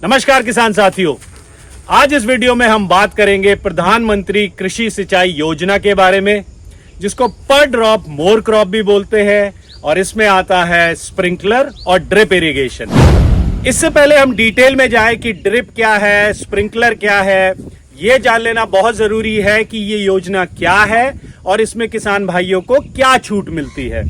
नमस्कार किसान साथियों, आज इस वीडियो में हम बात करेंगे प्रधानमंत्री कृषि सिंचाई योजना के बारे में, जिसको पर ड्रॉप मोर क्रॉप भी बोलते हैं और इसमें आता है स्प्रिंकलर और ड्रिप इरिगेशन। इससे पहले हम डिटेल में जाएं कि ड्रिप क्या है, स्प्रिंकलर क्या है, ये जान लेना बहुत जरूरी है कि ये योजना क्या है और इसमें किसान भाइयों को क्या छूट मिलती है।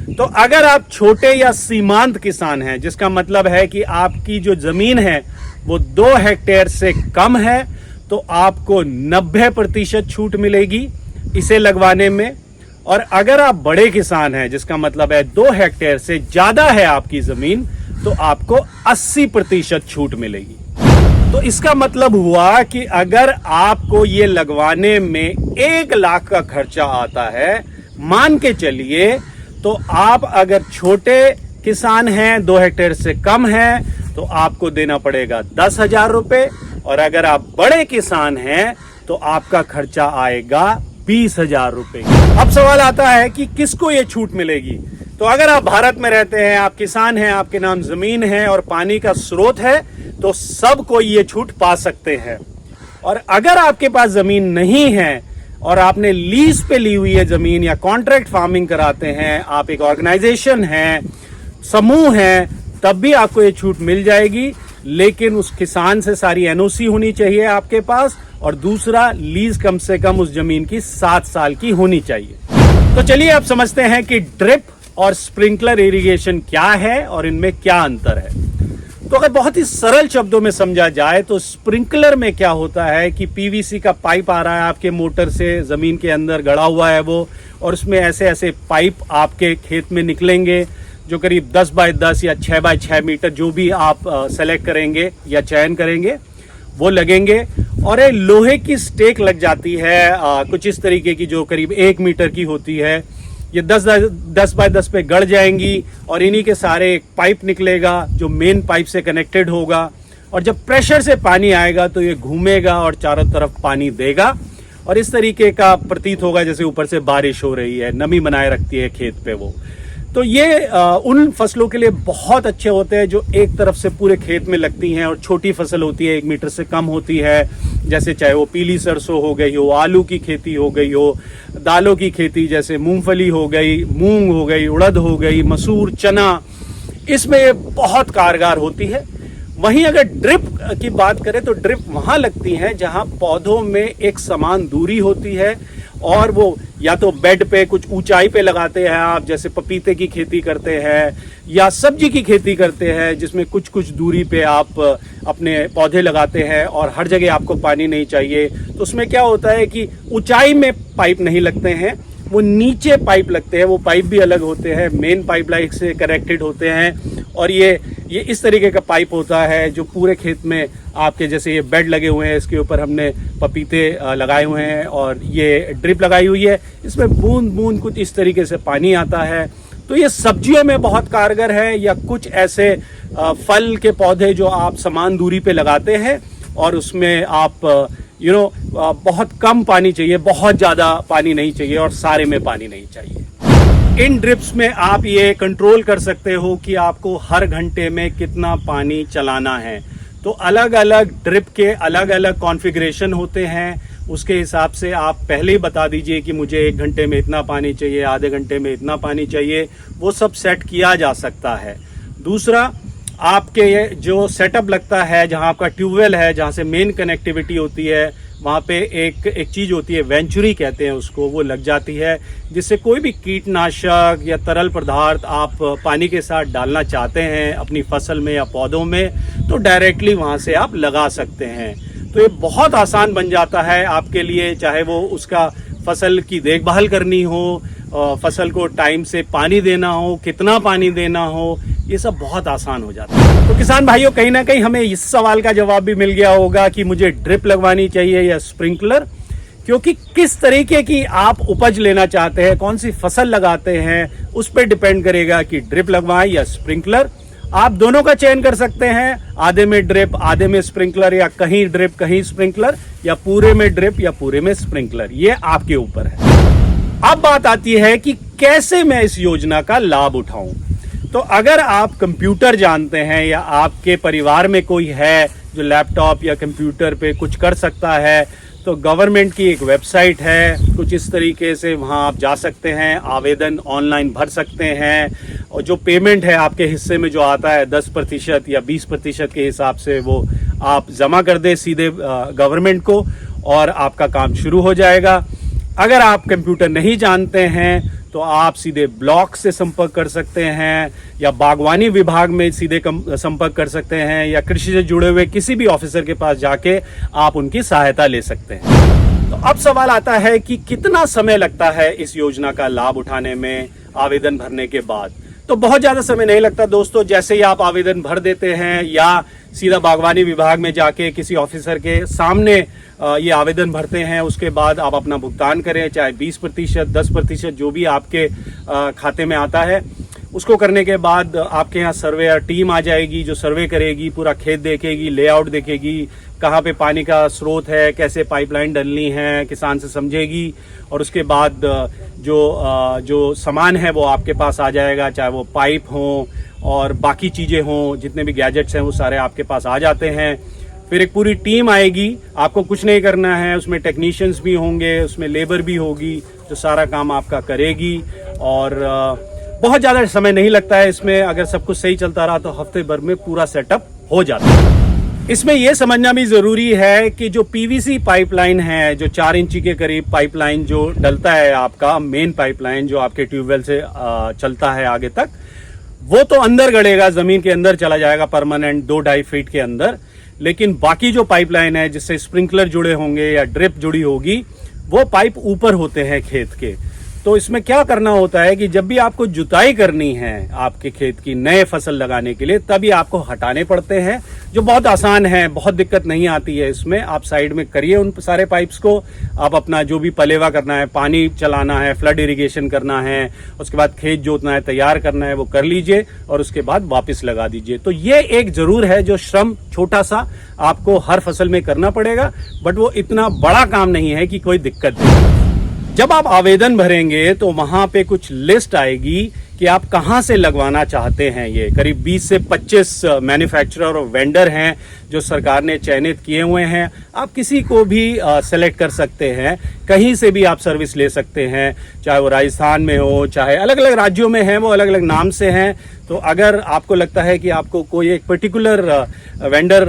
तो अगर आप छोटे या सीमांत किसान हैं, जिसका मतलब है कि आपकी जो जमीन है वो 2 हेक्टेयर से कम है, तो आपको 90% छूट मिलेगी इसे लगवाने में। और अगर आप बड़े किसान हैं, जिसका मतलब है 2 हेक्टेयर से ज्यादा है आपकी जमीन, तो आपको 80% छूट मिलेगी। तो इसका मतलब हुआ कि अगर आपको ये लगवाने में 1 लाख का खर्चा आता है, मान के चलिए, तो आप अगर छोटे किसान हैं, 2 हेक्टेयर से कम हैं, तो आपको देना पड़ेगा 10,000 रुपए, और अगर आप बड़े किसान हैं तो आपका खर्चा आएगा 20,000 रुपए। अब सवाल आता है कि किसको ये छूट मिलेगी। तो अगर आप भारत में रहते हैं, आप किसान हैं, आपके नाम जमीन है और पानी का स्रोत है, तो सबको ये छूट पा सकते हैं। और अगर आपके पास जमीन नहीं है और आपने लीज पे ली हुई है जमीन या कॉन्ट्रैक्ट फार्मिंग कराते हैं, आप एक ऑर्गेनाइजेशन है, समूह है, तब भी आपको ये छूट मिल जाएगी। लेकिन उस किसान से सारी एनओसी होनी चाहिए आपके पास, और दूसरा लीज कम से कम उस जमीन की 7 साल की होनी चाहिए। तो चलिए अब समझते हैं कि ड्रिप और स्प्रिंकलर इरिगेशन क्या है और इनमें क्या अंतर है। तो अगर बहुत ही सरल शब्दों में समझा जाए तो स्प्रिंकलर में क्या होता है कि पीवीसी का पाइप आ रहा है आपके मोटर से, जमीन के अंदर गड़ा हुआ है वो, और उसमें ऐसे ऐसे पाइप आपके खेत में निकलेंगे जो करीब 10 बाय 10 या 6 बाय 6 मीटर, जो भी आप सेलेक्ट करेंगे या चयन करेंगे, वो लगेंगे। और एक लोहे की स्टेक लग जाती है कुछ इस तरीके की, जो करीब 1 मीटर की होती है। ये 10 बाय 10 पे गड़ जाएंगी और इन्हीं के सारे एक पाइप निकलेगा जो मेन पाइप से कनेक्टेड होगा, और जब प्रेशर से पानी आएगा तो ये घूमेगा और चारों तरफ पानी देगा, और इस तरीके का प्रतीत होगा जैसे ऊपर से बारिश हो रही है, नमी बनाए रखती है खेत पे वो। तो ये उन फसलों के लिए बहुत अच्छे होते हैं जो एक तरफ से पूरे खेत में लगती हैं, और छोटी फसल होती है, 1 मीटर से कम होती है, जैसे चाहे वो पीली सरसों हो गई हो, आलू की खेती हो गई हो, दालों की खेती जैसे मूंगफली हो गई, मूंग हो गई, उड़द हो गई, मसूर, चना, इसमें ये बहुत कारगर होती है। वहीं अगर ड्रिप की बात करें तो ड्रिप वहां लगती है जहां पौधों में एक समान दूरी होती है, और वो या तो बेड पे कुछ ऊंचाई पे लगाते हैं आप, जैसे पपीते की खेती करते हैं या सब्जी की खेती करते हैं, जिसमें कुछ कुछ दूरी पे आप अपने पौधे लगाते हैं और हर जगह आपको पानी नहीं चाहिए। तो उसमें क्या होता है कि ऊंचाई में पाइप नहीं लगते हैं, वो नीचे पाइप लगते हैं। वो पाइप भी अलग होते हैं, मेन पाइपलाइन से कनेक्टेड होते हैं, और ये इस तरीके का पाइप होता है जो पूरे खेत में आपके, जैसे ये बेड लगे हुए हैं, इसके ऊपर हमने पपीते लगाए हुए हैं और ये ड्रिप लगाई हुई है, इसमें बूंद बूंद कुछ इस तरीके से पानी आता है। तो ये सब्जियों में बहुत कारगर है, या कुछ ऐसे फल के पौधे जो आप समान दूरी पे लगाते हैं और उसमें आप बहुत कम पानी चाहिए, बहुत ज्यादा पानी नहीं चाहिए और सारे में पानी नहीं चाहिए। इन ड्रिप्स में आप ये कंट्रोल कर सकते हो कि आपको हर घंटे में कितना पानी चलाना है। तो अलग अलग ड्रिप के अलग अलग कॉन्फ़िगरेशन होते हैं, उसके हिसाब से आप पहले ही बता दीजिए कि मुझे 1 घंटे में इतना पानी चाहिए, आधे घंटे में इतना पानी चाहिए, वो सब सेट किया जा सकता है। दूसरा, आपके जो सेटअप लगता है, जहां आपका ट्यूबवेल है, जहां से मेन कनेक्टिविटी होती है, वहां पे एक चीज होती है, वेंचुरी कहते हैं उसको, वो लग जाती है, जिससे कोई भी कीटनाशक या तरल पदार्थ आप पानी के साथ डालना चाहते हैं अपनी फसल में या पौधों में, तो डायरेक्टली वहां से आप लगा सकते हैं। तो ये बहुत आसान बन जाता है आपके लिए, चाहे वो उसका फसल की देखभाल करनी हो, फसल को टाइम से पानी देना हो, कितना पानी देना हो, ये सब बहुत आसान हो जाता है। तो किसान भाइयों, कहीं ना कहीं हमें इस सवाल का जवाब भी मिल गया होगा कि मुझे ड्रिप लगवानी चाहिए या स्प्रिंकलर, क्योंकि किस तरीके की आप उपज लेना चाहते हैं, कौन सी फसल लगाते हैं, उस पर डिपेंड करेगा कि ड्रिप लगवाएं या स्प्रिंकलर। आप दोनों का चयन कर सकते हैं, आधे में ड्रिप आधे में स्प्रिंकलर, या कहीं ड्रिप कहीं स्प्रिंकलर, या पूरे में ड्रिप या पूरे में स्प्रिंकलर, ये आपके ऊपर है। अब बात आती है कि कैसे मैं इस योजना का लाभ उठाऊं। तो अगर आप कंप्यूटर जानते हैं या आपके परिवार में कोई है जो लैपटॉप या कंप्यूटर पे कुछ कर सकता है, तो गवर्नमेंट की एक वेबसाइट है कुछ इस तरीके से, वहां आप जा सकते हैं, आवेदन ऑनलाइन भर सकते हैं और जो पेमेंट है आपके हिस्से में जो आता है 10% या 20% के हिसाब से वो आप जमा कर दे सीधे गवर्नमेंट को और आपका काम शुरू हो जाएगा। अगर आप कंप्यूटर नहीं जानते हैं तो आप सीधे ब्लॉक से संपर्क कर सकते हैं या बागवानी विभाग में सीधे संपर्क कर सकते हैं या कृषि से जुड़े हुए किसी भी ऑफिसर के पास जाके आप उनकी सहायता ले सकते हैं। तो अब सवाल आता है कि कितना समय लगता है इस योजना का लाभ उठाने में आवेदन भरने के बाद। तो बहुत ज्यादा समय नहीं लगता दोस्तों। जैसे ही आप आवेदन भर देते हैं या सीधा बागवानी विभाग में जाके किसी ऑफिसर के सामने ये आवेदन भरते हैं, उसके बाद आप अपना भुगतान करें, चाहे 20%, 10% जो भी आपके खाते में आता है। उसको करने के बाद आपके यहाँ सर्वेयर टीम आ जाएगी जो सर्वे करेगी, पूरा खेत देखेगी, लेआउट देखेगी, कहाँ पे पानी का स्रोत है, कैसे पाइपलाइन डलनी है, किसान से समझेगी और उसके बाद जो सामान है वो आपके पास आ जाएगा, चाहे वो पाइप हो और बाकी चीज़ें हों, जितने भी गैजेट्स हैं वो सारे आपके पास आ जाते हैं। फिर एक पूरी टीम आएगी, आपको कुछ नहीं करना है, उसमें टेक्नीशियंस भी होंगे, उसमें लेबर भी होगी जो सारा काम आपका करेगी और बहुत ज़्यादा समय नहीं लगता है इसमें। अगर सब कुछ सही चलता रहा तो हफ्ते भर में पूरा सेटअप हो जाता है। इसमें यह समझना भी जरूरी है कि जो पीवीसी पाइपलाइन है, जो 4 इंची के करीब पाइपलाइन जो डलता है आपका मेन पाइपलाइन जो आपके ट्यूबवेल से चलता है आगे तक, वो तो अंदर गड़ेगा, जमीन के अंदर चला जाएगा परमानेंट 2-2.5 फीट के अंदर। लेकिन बाकी जो पाइपलाइन है जिससे स्प्रिंकलर जुड़े होंगे या ड्रिप जुड़ी होगी, वो पाइप ऊपर होते हैं खेत के। तो इसमें क्या करना होता है कि जब भी आपको जुताई करनी है आपके खेत की नए फसल लगाने के लिए, तभी आपको हटाने पड़ते हैं, जो बहुत आसान है, बहुत दिक्कत नहीं आती है इसमें। आप साइड में करिए उन सारे पाइप्स को, आप अपना जो भी पलेवा करना है, पानी चलाना है, फ्लड इरिगेशन करना है, उसके बाद खेत जोतना है, तैयार करना है, वो कर लीजिए और उसके बाद वापस लगा दीजिए। तो ये एक जरूर है जो श्रम छोटा सा आपको हर फसल में करना पड़ेगा, बट वो इतना बड़ा काम नहीं है कि कोई दिक्कत नहीं। जब आप आवेदन भरेंगे तो वहां पे कुछ लिस्ट आएगी कि आप कहां से लगवाना चाहते हैं। ये करीब 20 से 25 मैन्युफैक्चरर और वेंडर हैं जो सरकार ने चयनित किए हुए हैं। आप किसी को भी सेलेक्ट कर सकते हैं, कहीं से भी आप सर्विस ले सकते हैं, चाहे वो राजस्थान में हो, चाहे अलग अलग राज्यों में हैं, वो अलग अलग नाम से हैं। तो अगर आपको लगता है कि आपको कोई एक पर्टिकुलर वेंडर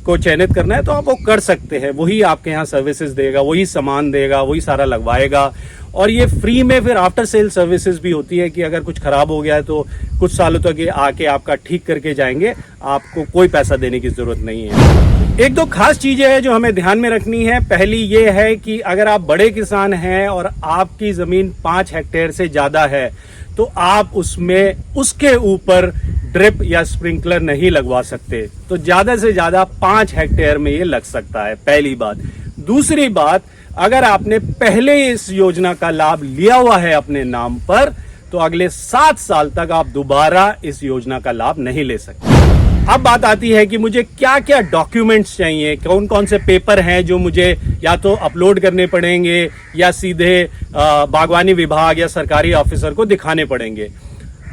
को चयनित करना है तो आप वो कर सकते हैं। वही आपके यहाँ सर्विसेज देगा, वही सामान देगा, वही सारा लगवाएगा और ये फ्री में फिर आफ्टर सेल सर्विसेज भी होती है कि अगर कुछ खराब हो गया है तो कुछ सालों तक ये आके आपका ठीक करके जाएंगे, आपको कोई पैसा देने की जरूरत नहीं है। एक दो खास चीजें हैं जो हमें ध्यान में रखनी है। पहली ये है कि अगर आप बड़े किसान हैं और आपकी जमीन 5 हेक्टेयर से ज्यादा है तो आप उसमें उसके ऊपर ड्रिप या स्प्रिंकलर नहीं लगवा सकते। तो ज्यादा से ज्यादा 5 हेक्टेयर में ये लग सकता है, पहली बात। दूसरी बात, अगर आपने पहले इस योजना का लाभ लिया हुआ है अपने नाम पर तो अगले 7 साल तक आप दोबारा इस योजना का लाभ नहीं ले सकते। अब बात आती है कि मुझे क्या क्या डॉक्यूमेंट्स चाहिए, कौन कौन से पेपर हैं जो मुझे या तो अपलोड करने पड़ेंगे या सीधे बागवानी विभाग या सरकारी ऑफिसर को दिखाने पड़ेंगे।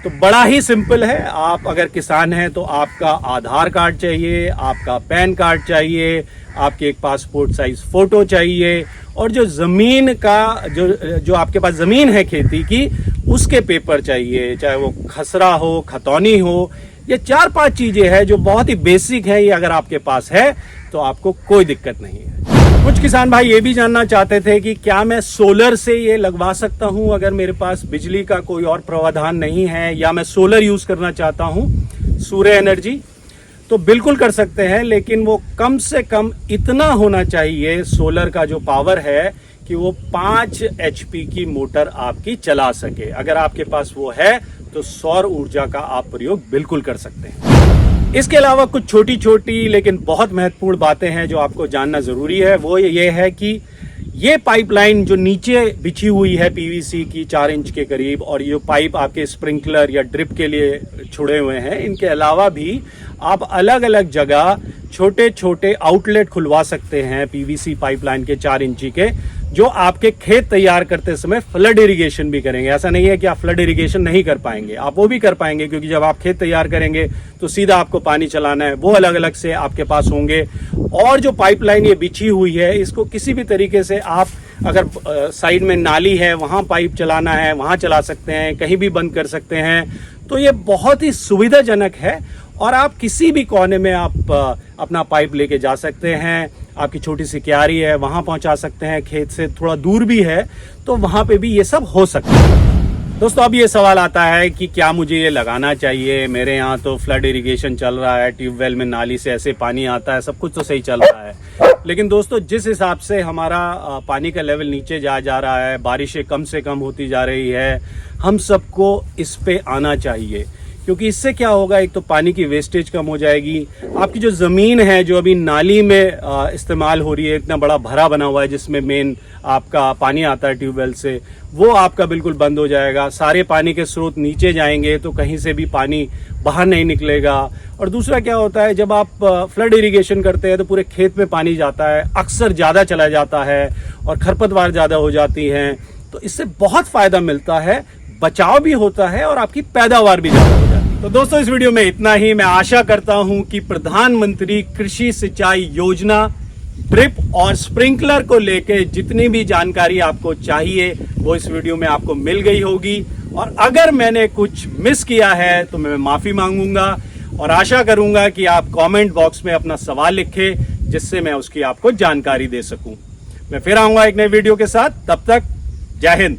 तो बड़ा ही सिंपल है। आप अगर किसान हैं तो आपका आधार कार्ड चाहिए, आपका पैन कार्ड चाहिए, आपके एक पासपोर्ट साइज फोटो चाहिए और जो जमीन का जो आपके पास जमीन है खेती की उसके पेपर चाहिए, चाहे वो खसरा हो, खतौनी हो। ये 4-5 चीजें हैं जो बहुत ही बेसिक है। ये अगर आपके पास है तो आपको कोई दिक्कत नहीं है। कुछ किसान भाई ये भी जानना चाहते थे कि क्या मैं सोलर से ये लगवा सकता हूं अगर मेरे पास बिजली का कोई और प्रावधान नहीं है, या मैं सोलर यूज करना चाहता हूं, सूर्य एनर्जी। तो बिल्कुल कर सकते हैं, लेकिन वो कम से कम इतना होना चाहिए सोलर का जो पावर है कि वो 5 HP की मोटर आपकी चला सके। अगर आपके पास वो है तो सौर ऊर्जा का आप प्रयोग बिल्कुल कर सकते हैं। इसके अलावा कुछ छोटी छोटी लेकिन बहुत महत्वपूर्ण बातें हैं जो आपको जानना जरूरी है। वो ये है कि ये पाइपलाइन जो नीचे बिछी हुई है पीवीसी की 4 इंच के करीब, और ये पाइप आपके स्प्रिंकलर या ड्रिप के लिए छुड़े हुए हैं, इनके अलावा भी आप अलग अलग जगह छोटे छोटे आउटलेट खुलवा सकते हैं पीवीसी पाइपलाइन के 4 इंची के। जो आपके खेत तैयार करते समय फ्लड इरिगेशन भी करेंगे। ऐसा नहीं है कि आप फ्लड इरिगेशन नहीं कर पाएंगे, आप वो भी कर पाएंगे, क्योंकि जब आप खेत तैयार करेंगे तो सीधा आपको पानी चलाना है, वो अलग अलग से आपके पास होंगे। और जो पाइपलाइन ये बिछी हुई है, इसको किसी भी तरीके से आप अगर साइड में नाली है वहाँ पाइप चलाना है वहाँ चला सकते हैं, कहीं भी बंद कर सकते हैं। तो ये बहुत ही सुविधाजनक है और आप किसी भी कोने में आप अपना पाइप लेके जा सकते हैं। आपकी छोटी सी क्यारी है वहाँ पहुँचा सकते हैं, खेत से थोड़ा दूर भी है तो वहाँ पे भी ये सब हो सकता है। दोस्तों, अब ये सवाल आता है कि क्या मुझे ये लगाना चाहिए? मेरे यहाँ तो फ्लड इरिगेशन चल रहा है, ट्यूबवेल में नाली से ऐसे पानी आता है, सब कुछ तो सही चल रहा है। लेकिन दोस्तों, जिस हिसाब से हमारा पानी का लेवल नीचे जा रहा है, बारिशें कम से कम होती जा रही है, हम सबको इस पे आना चाहिए, क्योंकि इससे क्या होगा, एक तो पानी की वेस्टेज कम हो जाएगी। आपकी जो ज़मीन है जो अभी नाली में इस्तेमाल हो रही है, इतना बड़ा भरा बना हुआ है जिसमें मेन आपका पानी आता है ट्यूबवेल से, वो आपका बिल्कुल बंद हो जाएगा। सारे पानी के स्रोत नीचे जाएंगे तो कहीं से भी पानी बाहर नहीं निकलेगा। और दूसरा क्या होता है, जब आप फ्लड इरिगेशन करते हैं तो पूरे खेत में पानी जाता है, अक्सर ज़्यादा चला जाता है और खरपतवार ज़्यादा हो जाती हैं। तो इससे बहुत फ़ायदा मिलता है, बचाव भी होता है और आपकी पैदावार भी ज़्यादा हो जाती है। तो दोस्तों, इस वीडियो में इतना ही। मैं आशा करता हूं कि प्रधानमंत्री कृषि सिंचाई योजना, ड्रिप और स्प्रिंकलर को लेके जितनी भी जानकारी आपको चाहिए वो इस वीडियो में आपको मिल गई होगी। और अगर मैंने कुछ मिस किया है तो मैं माफी मांगूंगा और आशा करूंगा कि आप कमेंट बॉक्स में अपना सवाल लिखें, जिससे मैं उसकी आपको जानकारी दे सकूं। मैं फिर आऊंगा एक नए वीडियो के साथ, तब तक जय हिंद।